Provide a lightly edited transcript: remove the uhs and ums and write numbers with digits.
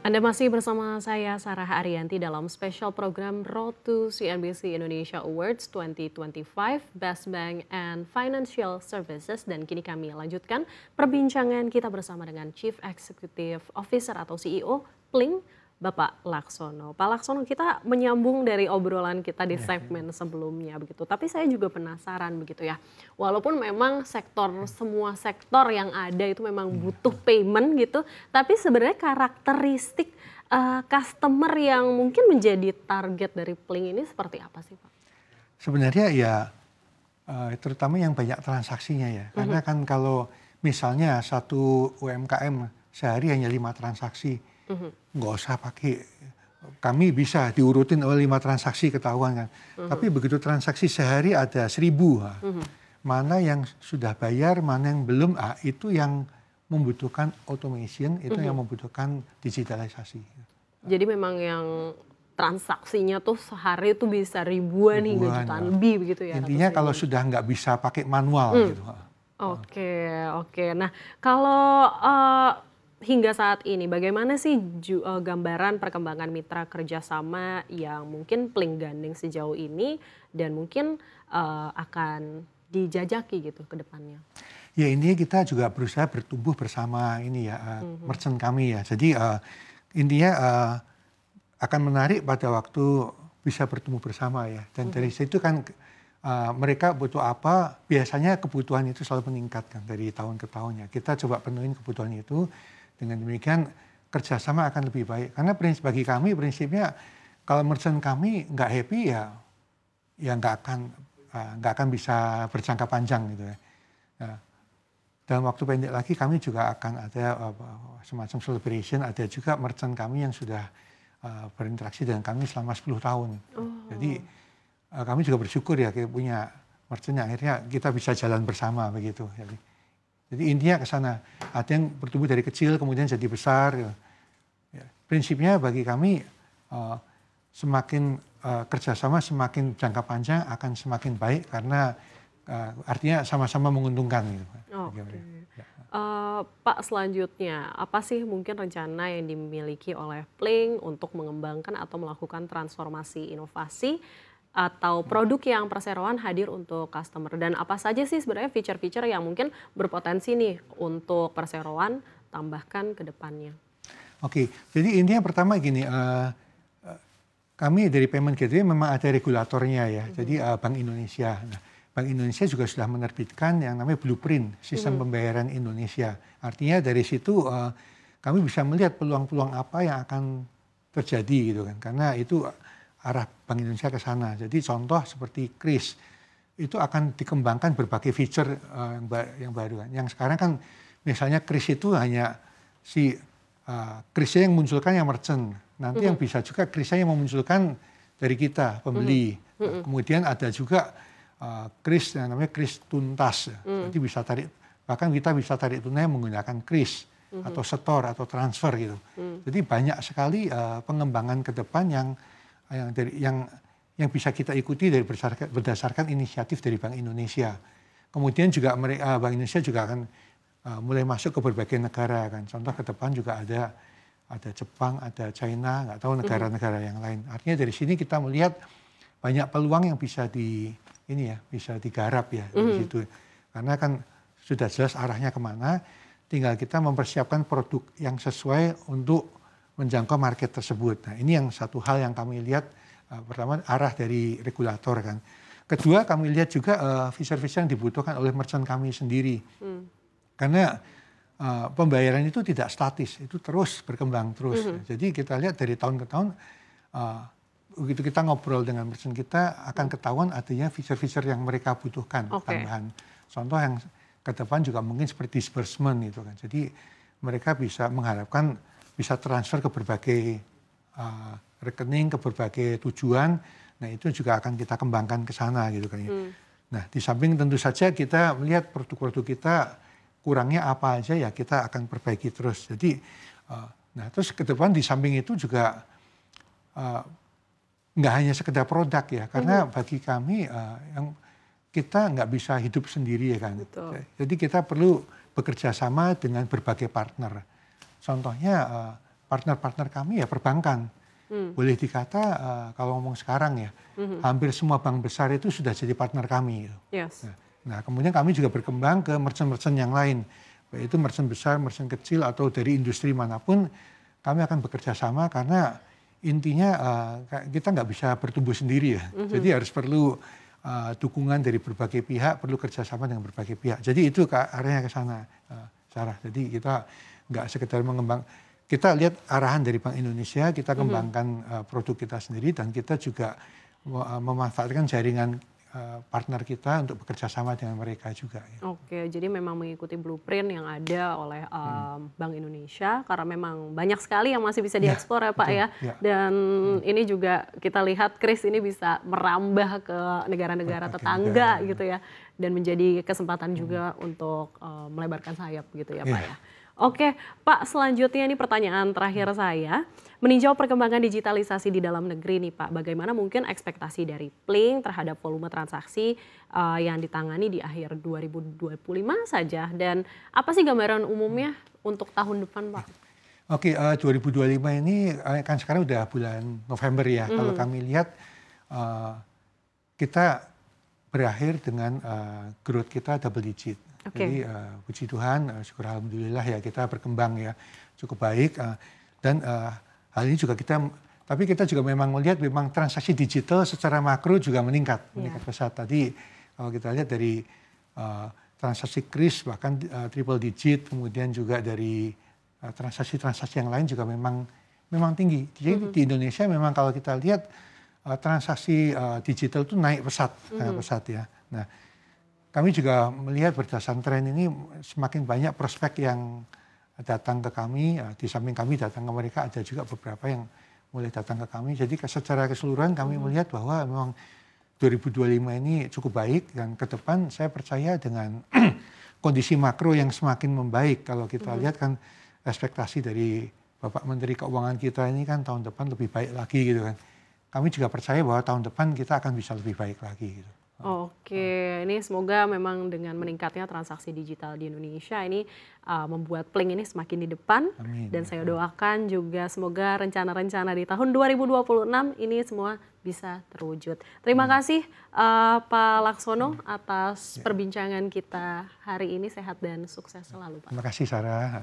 Anda masih bersama saya Sarah Ariyanti dalam spesial program Road to CNBC Indonesia Awards 2025 Best Bank and Financial Services, dan kini kami lanjutkan perbincangan kita bersama dengan Chief Executive Officer atau CEO Pling, Bapak Laksono. Pak Laksono, kita menyambung dari obrolan kita di segmen sebelumnya begitu. Tapi saya juga penasaran begitu ya. Walaupun memang semua sektor yang ada itu memang butuh payment gitu, tapi sebenarnya karakteristik customer yang mungkin menjadi target dari Pling ini seperti apa sih, Pak? Sebenarnya ya terutama yang banyak transaksinya ya. Karena kan kalau misalnya satu UMKM sehari hanya 5 transaksi, nggak usah pakai, kami bisa diurutin oleh 5 transaksi ketahuan kan. Tapi begitu transaksi sehari ada 1.000, mana yang sudah bayar, mana yang belum, itu yang membutuhkan automation, itu yang membutuhkan digitalisasi. Jadi memang yang transaksinya tuh sehari itu bisa ribuan hingga jutaan lebih begitu ya? Intinya kalau sudah nggak bisa pakai manual gitu. Oke. Nah, kalau hingga saat ini bagaimana sih gambaran perkembangan mitra kerjasama yang mungkin Pling gandeng sejauh ini dan mungkin akan dijajaki gitu ke depannya? Ya, ini kita juga berusaha bertumbuh bersama ini ya, merchant kami ya. Jadi intinya akan menarik pada waktu bisa bertumbuh bersama ya. Dan dari situ kan mereka butuh apa, biasanya kebutuhan itu selalu meningkat kan dari tahun ke tahun ya. Kita coba penuhin kebutuhan itu, dengan demikian kerjasama akan lebih baik. Karena bagi kami prinsipnya kalau merchant kami nggak happy ya nggak akan bisa berjangka panjang gitu ya. Nah, dalam waktu pendek lagi kami juga akan ada semacam celebration, ada juga merchant kami yang sudah berinteraksi dengan kami selama 10 tahun. Jadi kami juga bersyukur ya kita punya merchant yang akhirnya kita bisa jalan bersama begitu. Jadi intinya ke sana, ada yang bertumbuh dari kecil kemudian jadi besar. Ya, prinsipnya bagi kami semakin kerjasama semakin jangka panjang akan semakin baik karena artinya sama-sama menguntungkan. Gitu. Pak, selanjutnya apa sih mungkin rencana yang dimiliki oleh Pling untuk mengembangkan atau melakukan transformasi inovasi atau produk yang perseroan hadir untuk customer, dan apa saja sih sebenarnya feature-feature yang mungkin berpotensi nih untuk perseroan tambahkan ke depannya? Oke, jadi intinya pertama gini, kami dari Payment Gateway memang ada regulatornya ya, jadi Bank Indonesia. Nah, Bank Indonesia juga sudah menerbitkan yang namanya Blueprint Sistem Pembayaran Indonesia. Artinya dari situ kami bisa melihat peluang-peluang apa yang akan terjadi gitu kan, karena itu arah Bank Indonesia ke sana. Jadi contoh seperti KRIS itu akan dikembangkan berbagai feature yang baru kan. Yang sekarang kan misalnya KRIS itu hanya si KRIS-nya yang munculkan yang merchant. Nanti yang bisa juga KRIS-nya yang memunculkan dari kita pembeli. Nah, kemudian ada juga KRIS yang namanya KRIS tuntas. Jadi bisa tarik, bahkan kita bisa tarik tunai menggunakan KRIS atau setor atau transfer gitu. Jadi banyak sekali pengembangan ke depan yang bisa kita ikuti dari berdasarkan inisiatif dari Bank Indonesia. Kemudian juga Bank Indonesia juga akan mulai masuk ke berbagai negara kan. Contoh ke depan juga ada Jepang, ada China, nggak tahu negara-negara yang lain. Artinya dari sini kita melihat banyak peluang yang bisa bisa digarap ya di situ. Karena kan sudah jelas arahnya kemana, tinggal kita mempersiapkan produk yang sesuai untuk menjangkau market tersebut. Nah, ini yang satu hal yang kami lihat, pertama arah dari regulator kan. Kedua, kami lihat juga feature-feature yang dibutuhkan oleh merchant kami sendiri. Karena pembayaran itu tidak statis, itu terus berkembang terus. Jadi kita lihat dari tahun ke tahun, begitu kita ngobrol dengan merchant kita akan ketahuan adanya feature-feature yang mereka butuhkan tambahan. Contoh yang ke depan juga mungkin seperti disbursement itu kan. Jadi mereka bisa mengharapkan bisa transfer ke berbagai rekening, ke berbagai tujuan. Nah, itu juga akan kita kembangkan ke sana gitu kan ya. Nah, di samping tentu saja kita melihat produk-produk kita kurangnya apa aja ya kita akan perbaiki terus. Jadi nah terus ke depan di samping itu juga nggak hanya sekedar produk ya, karena bagi kami yang kita nggak bisa hidup sendiri ya kan. Betul. Jadi kita perlu bekerja sama dengan berbagai partner. Contohnya partner-partner kami ya perbankan. Boleh dikata kalau ngomong sekarang ya, hampir semua bank besar itu sudah jadi partner kami. Gitu. Yes. Nah, kemudian kami juga berkembang ke merchant-merchant yang lain, baik itu merchant besar, merchant kecil, atau dari industri manapun, kami akan bekerja sama karena intinya kita nggak bisa bertumbuh sendiri ya. Jadi harus perlu dukungan dari berbagai pihak, perlu kerjasama dengan berbagai pihak. Jadi itu arahnya ke sana, Sarah. Jadi kita nggak sekedar mengembang. Kita lihat arahan dari Bank Indonesia, kita kembangkan produk kita sendiri, dan kita juga memanfaatkan jaringan partner kita untuk bekerja sama dengan mereka juga. Ya. Oke, jadi memang mengikuti blueprint yang ada oleh Bank Indonesia, karena memang banyak sekali yang masih bisa diekspor ya Pak ya. Dan ini juga kita lihat Kris ini bisa merambah ke negara-negara tetangga gitu ya, dan menjadi kesempatan juga untuk melebarkan sayap gitu ya Pak ya. Oke, Pak, selanjutnya ini pertanyaan terakhir saya. Meninjau perkembangan digitalisasi di dalam negeri nih Pak, bagaimana mungkin ekspektasi dari Pling terhadap volume transaksi yang ditangani di akhir 2025 saja, dan apa sih gambaran umumnya untuk tahun depan Pak? Oke, 2025 ini kan sekarang udah bulan November ya. Kalau kami lihat kita berakhir dengan growth kita double digit. Jadi puji Tuhan, syukur alhamdulillah ya kita berkembang ya cukup baik, dan hal ini juga tapi kita juga memang melihat memang transaksi digital secara makro juga meningkat pesat. Tadi kalau kita lihat dari transaksi kris bahkan triple digit, kemudian juga dari transaksi-transaksi yang lain juga memang tinggi. Jadi di Indonesia memang kalau kita lihat transaksi digital itu naik pesat, ya. Nah, kami juga melihat berdasarkan tren ini semakin banyak prospek yang datang ke kami. Di samping kami datang ke mereka, ada juga beberapa yang mulai datang ke kami. Jadi secara keseluruhan kami melihat bahwa memang 2025 ini cukup baik, dan ke depan saya percaya dengan kondisi makro yang semakin membaik. Kalau kita lihat kan ekspektasi dari Bapak Menteri Keuangan kita ini kan tahun depan lebih baik lagi gitu kan. Kami juga percaya bahwa tahun depan kita akan bisa lebih baik lagi gitu. Oke, ini semoga memang dengan meningkatnya transaksi digital di Indonesia ini membuat Pling ini semakin di depan. Amin. Dan saya doakan juga semoga rencana-rencana di tahun 2026 ini semua bisa terwujud. Terima kasih Pak Laksono atas perbincangan kita hari ini, sehat dan sukses selalu Pak. Terima kasih Sarah.